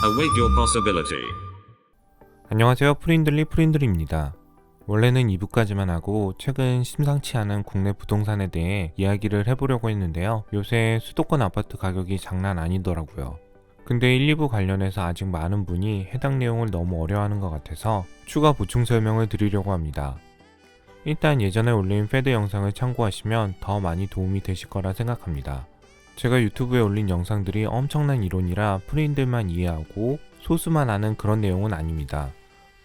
Await your possibility. 안녕하세요. 프린들리입니다. 원래는 2부까지만 하고 최근 심상치 않은 국내 부동산에 대해 이야기를 해보려고 했는데요. 요새 수도권 아파트 가격이 장난 아니더라고요. 근데 1, 2부 관련해서 아직 많은 분이 해당 내용을 너무 어려워하는 것 같아서 추가 보충 설명을 드리려고 합니다. 일단 예전에 올린 패드 영상을 참고하시면 더 많이 도움이 되실 거라 생각합니다. 제가 유튜브에 올린 영상들이 엄청난 이론이라 프린들만 이해하고 소수만 아는 그런 내용은 아닙니다.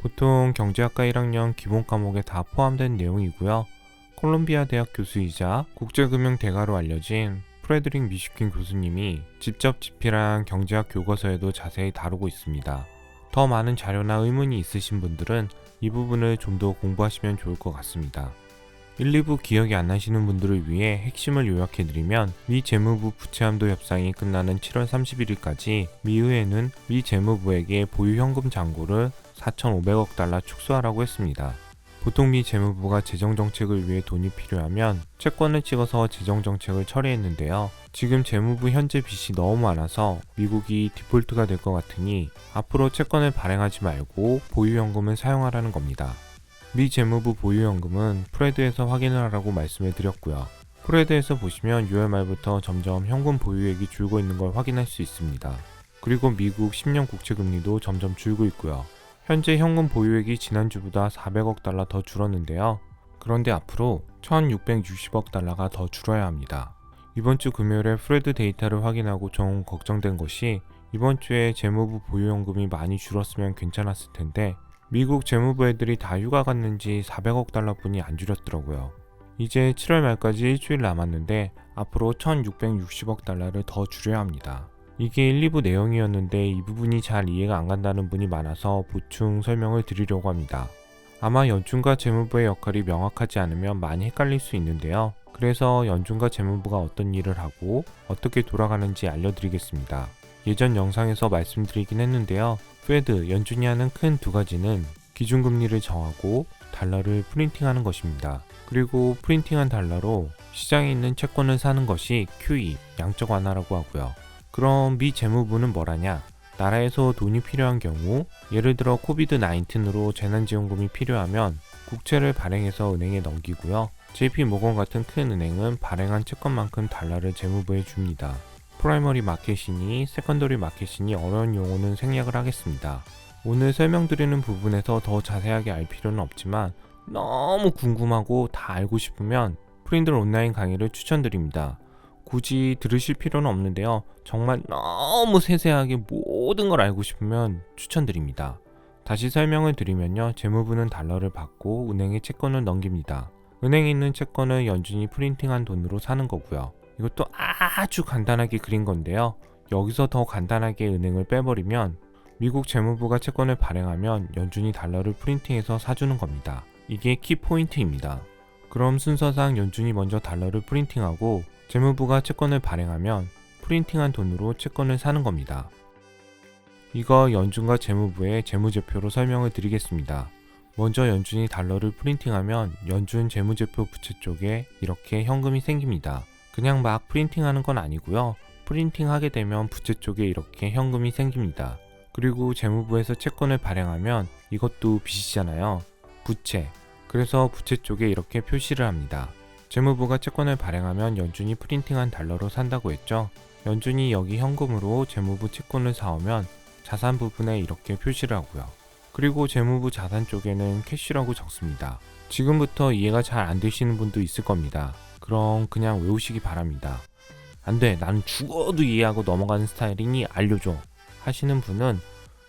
보통 경제학과 1학년 기본 과목에 다 포함된 내용이고요. 콜롬비아 대학 교수이자 국제금융 대가로 알려진 프레드릭 미슈킨 교수님이 직접 집필한 경제학 교과서에도 자세히 다루고 있습니다. 더 많은 자료나 의문이 있으신 분들은 이 부분을 좀 더 공부하시면 좋을 것 같습니다. 1, 2부 기억이 안 나시는 분들을 위해 핵심을 요약해드리면 미 재무부 부채함도 협상이 끝나는 7월 31일까지 미의회는 미 재무부에게 보유 현금 잔고를 4,500억 달러 축소하라고 했습니다. 보통 미 재무부가 재정정책을 위해 돈이 필요하면 채권을 찍어서 재정정책을 처리했는데요. 지금 재무부 현재 빚이 너무 많아서 미국이 디폴트가 될 것 같으니 앞으로 채권을 발행하지 말고 보유현금을 사용하라는 겁니다. 미 재무부 보유현금은 프레드에서 확인을 하라고 말씀을 드렸고요. 프레드에서 보시면 6월 말부터 점점 현금 보유액이 줄고 있는 걸 확인할 수 있습니다. 그리고 미국 10년 국채금리도 점점 줄고 있고요. 현재 현금 보유액이 지난주보다 400억 달러 더 줄었는데요. 그런데 앞으로 1660억 달러가 더 줄어야 합니다. 이번 주 금요일에 프레드 데이터를 확인하고 좀 걱정된 것이 이번 주에 재무부 보유현금이 많이 줄었으면 괜찮았을 텐데 미국 재무부 애들이 다 휴가 갔는지 400억 달러뿐이 안 줄였더라고요. 이제 7월 말까지 일주일 남았는데 앞으로 1660억 달러를 더 줄여야 합니다. 이게 1, 2부 내용이었는데 이 부분이 잘 이해가 안 간다는 분이 많아서 보충 설명을 드리려고 합니다. 아마 연준과 재무부의 역할이 명확하지 않으면 많이 헷갈릴 수 있는데요. 그래서 연준과 재무부가 어떤 일을 하고 어떻게 돌아가는지 알려드리겠습니다. 예전 영상에서 말씀드리긴 했는데요. 페드, 연준이 하는 큰 두 가지는 기준금리를 정하고 달러를 프린팅하는 것입니다. 그리고 프린팅한 달러로 시장에 있는 채권을 사는 것이 QE, 양적 완화라고 하고요. 그럼 미 재무부는 뭘 하냐? 나라에서 돈이 필요한 경우, 예를 들어 코비드-19으로 재난지원금이 필요하면 국채를 발행해서 은행에 넘기고요. JP모건 같은 큰 은행은 발행한 채권만큼 달러를 재무부에 줍니다. 프라이머리 마켓이니 세컨더리 마켓이니 어려운 용어는 생략을 하겠습니다. 오늘 설명드리는 부분에서 더 자세하게 알 필요는 없지만 너무 궁금하고 다 알고 싶으면 프린들 온라인 강의를 추천드립니다. 굳이 들으실 필요는 없는데요. 정말 너무 세세하게 모든 걸 알고 싶으면 추천드립니다. 다시 설명을 드리면요. 재무부는 달러를 받고 은행에 채권을 넘깁니다. 은행에 있는 채권을 연준이 프린팅한 돈으로 사는 거고요. 이것도 아주 간단하게 그린 건데요. 여기서 더 간단하게 은행을 빼버리면 미국 재무부가 채권을 발행하면 연준이 달러를 프린팅해서 사주는 겁니다. 이게 키포인트입니다. 그럼 순서상 연준이 먼저 달러를 프린팅하고 재무부가 채권을 발행하면 프린팅한 돈으로 채권을 사는 겁니다. 이거 연준과 재무부의 재무제표로 설명을 드리겠습니다. 먼저 연준이 달러를 프린팅하면 연준 재무제표 부채 쪽에 이렇게 현금이 생깁니다. 그냥 막 프린팅하는 건 아니고요. 프린팅하게 되면 부채 쪽에 이렇게 현금이 생깁니다. 그리고 재무부에서 채권을 발행하면 이것도 빚이잖아요. 부채. 그래서 부채 쪽에 이렇게 표시를 합니다. 재무부가 채권을 발행하면 연준이 프린팅한 달러로 산다고 했죠. 연준이 여기 현금으로 재무부 채권을 사오면 자산 부분에 이렇게 표시를 하고요. 그리고 재무부 자산 쪽에는 캐시라고 적습니다. 지금부터 이해가 잘 안 되시는 분도 있을 겁니다. 그럼 그냥 외우시기 바랍니다. 안 돼, 나는 죽어도 이해하고 넘어가는 스타일이니 알려줘 하시는 분은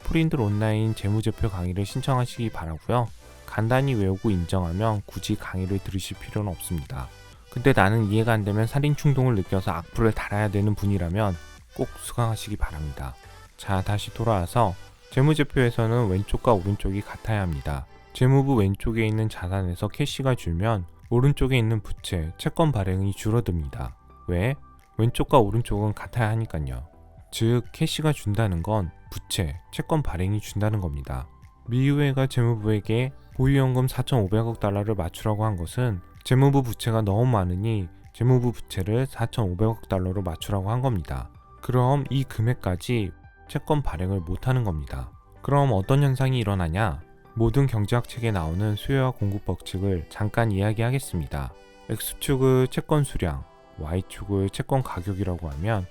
프린들 온라인 재무제표 강의를 신청하시기 바라고요. 간단히 외우고 인정하면 굳이 강의를 들으실 필요는 없습니다. 근데 나는 이해가 안 되면 살인 충동을 느껴서 악플을 달아야 되는 분이라면 꼭 수강하시기 바랍니다. 자, 다시 돌아와서 재무제표에서는 왼쪽과 오른쪽이 같아야 합니다. 재무부 왼쪽에 있는 자산에서 캐시가 줄면 오른쪽에 있는 부채, 채권 발행이 줄어듭니다. 왜? 왼쪽과 오른쪽은 같아야 하니까요. 즉, 캐시가 준다는 건 부채, 채권 발행이 준다는 겁니다. 미의회가 재무부에게 보유현금 4,500억 달러를 맞추라고 한 것은 재무부 부채가 너무 많으니 재무부 부채를 4,500억 달러로 맞추라고 한 겁니다. 그럼 이 금액까지 채권 발행을 못하는 겁니다. 그럼 어떤 현상이 일어나냐? 모든 경제학 책에 나오는 수요와 공급 법칙을 잠깐 이야기하겠습니다. X축을 채권 수량, Y축을 채권 가격이라고 하면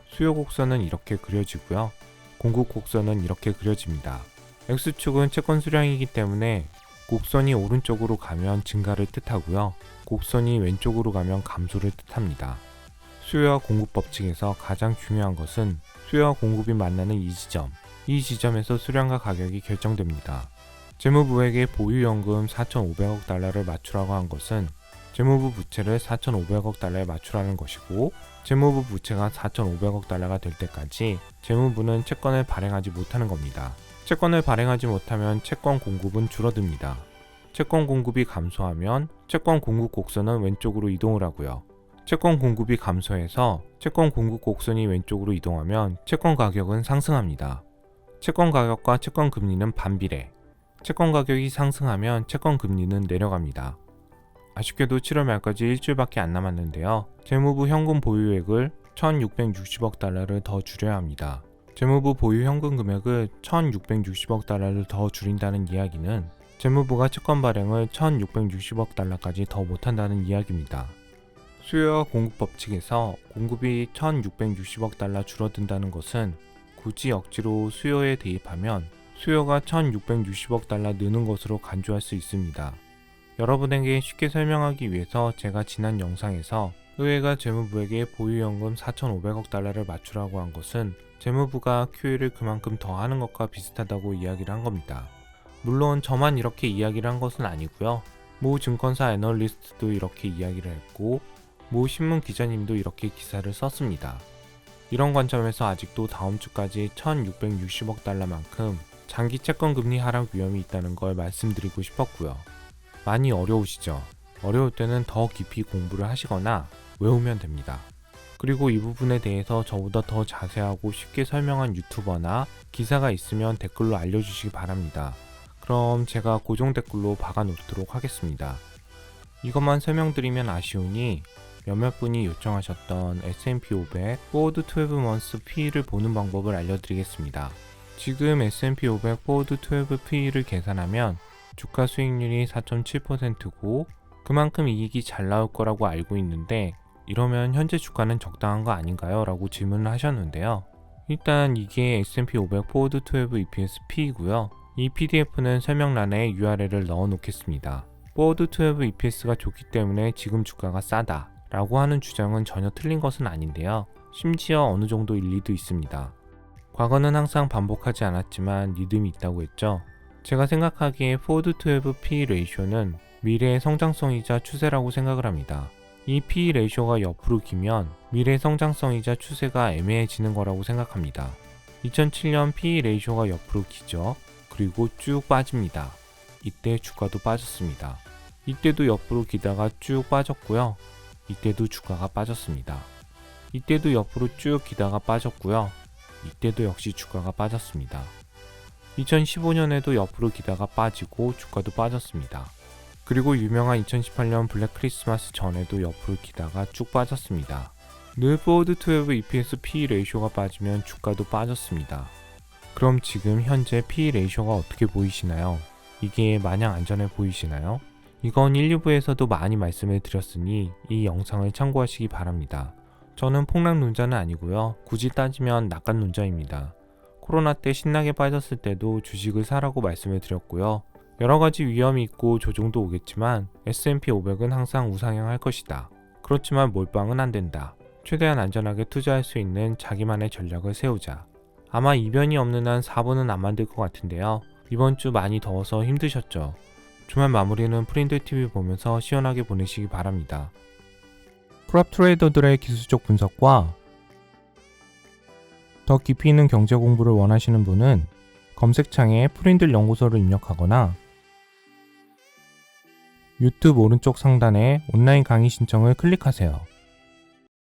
수요 곡선은 이렇게 그려지고요. 공급 곡선은 이렇게 그려집니다. X축은 채권 수량이기 때문에 곡선이 오른쪽으로 가면 증가를 뜻하고요. 곡선이 왼쪽으로 가면 감소를 뜻합니다. 수요와 공급 법칙에서 가장 중요한 것은 수요와 공급이 만나는 이 지점에서 수량과 가격이 결정됩니다. 재무부에게 보유연금 4,500억 달러를 맞추라고 한 것은 재무부 부채를 4,500억 달러에 맞추라는 것이고, 재무부 부채가 4,500억 달러가 될 때까지 재무부는 채권을 발행하지 못하는 겁니다. 채권을 발행하지 못하면 채권 공급은 줄어듭니다. 채권 공급이 감소하면 채권 공급 곡선은 왼쪽으로 이동을 하고요. 채권 공급이 감소해서 채권 공급 곡선이 왼쪽으로 이동하면 채권 가격은 상승합니다. 채권 가격과 채권 금리는 반비례. 채권 가격이 상승하면 채권 금리는 내려갑니다. 아쉽게도 7월 말까지 일주일밖에 안 남았는데요. 재무부 현금 보유액을 1,660억 달러를 더 줄여야 합니다. 재무부 보유 현금 금액을 1,660억 달러를 더 줄인다는 이야기는 재무부가 채권 발행을 1,660억 달러까지 더 못한다는 이야기입니다. 수요와 공급 법칙에서 공급이 1,660억 달러 줄어든다는 것은 굳이 억지로 수요에 대입하면 수요가 1,660억 달러 느는 것으로 간주할 수 있습니다. 여러분에게 쉽게 설명하기 위해서 제가 지난 영상에서 의회가 재무부에게 보유연금 4,500억 달러를 맞추라고 한 것은 재무부가 QE를 그만큼 더 하는 것과 비슷하다고 이야기를 한 겁니다. 물론 저만 이렇게 이야기를 한 것은 아니고요. 모 증권사 애널리스트도 이렇게 이야기를 했고, 모 신문 기자님도 이렇게 기사를 썼습니다. 이런 관점에서 아직도 다음 주까지 1,660억 달러만큼 장기 채권 금리 하락 위험이 있다는 걸 말씀드리고 싶었고요. 많이 어려우시죠? 어려울 때는 더 깊이 공부를 하시거나 외우면 됩니다. 그리고 이 부분에 대해서 저보다 더 자세하고 쉽게 설명한 유튜버나 기사가 있으면 댓글로 알려주시기 바랍니다. 그럼 제가 고정 댓글로 박아놓도록 하겠습니다. 이것만 설명드리면 아쉬우니 몇몇 분이 요청하셨던 S&P 500 Forward 12months PE를 보는 방법을 알려드리겠습니다. 지금 S&P 500 Forward 12 PE를 계산하면 주가 수익률이 4.7%고 그만큼 이익이 잘 나올 거라고 알고 있는데, 이러면 현재 주가는 적당한 거 아닌가요? 라고 질문을 하셨는데요. 일단 이게 S&P 500 Forward 12 EPS P이고요. 이 PDF는 설명란에 URL을 넣어 놓겠습니다. Forward 12 EPS가 좋기 때문에 지금 주가가 싸다 라고 하는 주장은 전혀 틀린 것은 아닌데요. 심지어 어느 정도 일리도 있습니다. 과거는 항상 반복하지 않았지만 리듬이 있다고 했죠. 제가 생각하기에 Forward 12 PE 레이쇼는 미래의 성장성이자 추세라고 생각을 합니다. 이 PE 레이쇼가 옆으로 기면 미래의 성장성이자 추세가 애매해지는 거라고 생각합니다. 2007년 PE 레이쇼가 옆으로 기죠. 그리고 쭉 빠집니다. 이때 주가도 빠졌습니다. 이때도 옆으로 기다가 쭉 빠졌고요. 이때도 주가가 빠졌습니다. 이때도 옆으로 쭉 기다가 빠졌고요. 이때도 역시 주가가 빠졌습니다. 2015년에도 옆으로 기다가 빠지고 주가도 빠졌습니다. 그리고 유명한 2018년 블랙 크리스마스 전에도 옆으로 기다가 쭉 빠졌습니다. 늘 Forward 12 EPS PE 레이쇼가 빠지면 주가도 빠졌습니다. 그럼 지금 현재 PE 레이쇼가 어떻게 보이시나요? 이게 마냥 안전해 보이시나요? 이건 1, 2부에서도 많이 말씀을 드렸으니 이 영상을 참고하시기 바랍니다. 저는 폭락론자는 아니고요. 굳이 따지면 낙관론자입니다. 코로나 때 신나게 빠졌을 때도 주식을 사라고 말씀을 드렸고요. 여러가지 위험이 있고 조정도 오겠지만 S&P 500은 항상 우상향할 것이다. 그렇지만 몰빵은 안 된다. 최대한 안전하게 투자할 수 있는 자기만의 전략을 세우자. 아마 이변이 없는 한 4분은 안 만들 것 같은데요. 이번 주 많이 더워서 힘드셨죠? 주말 마무리는 프린들TV 보면서 시원하게 보내시기 바랍니다. 프랍 트레이더들의 기술적 분석과 더 깊이 있는 경제 공부를 원하시는 분은 검색창에 프린들 연구소를 입력하거나 유튜브 오른쪽 상단에 온라인 강의 신청을 클릭하세요.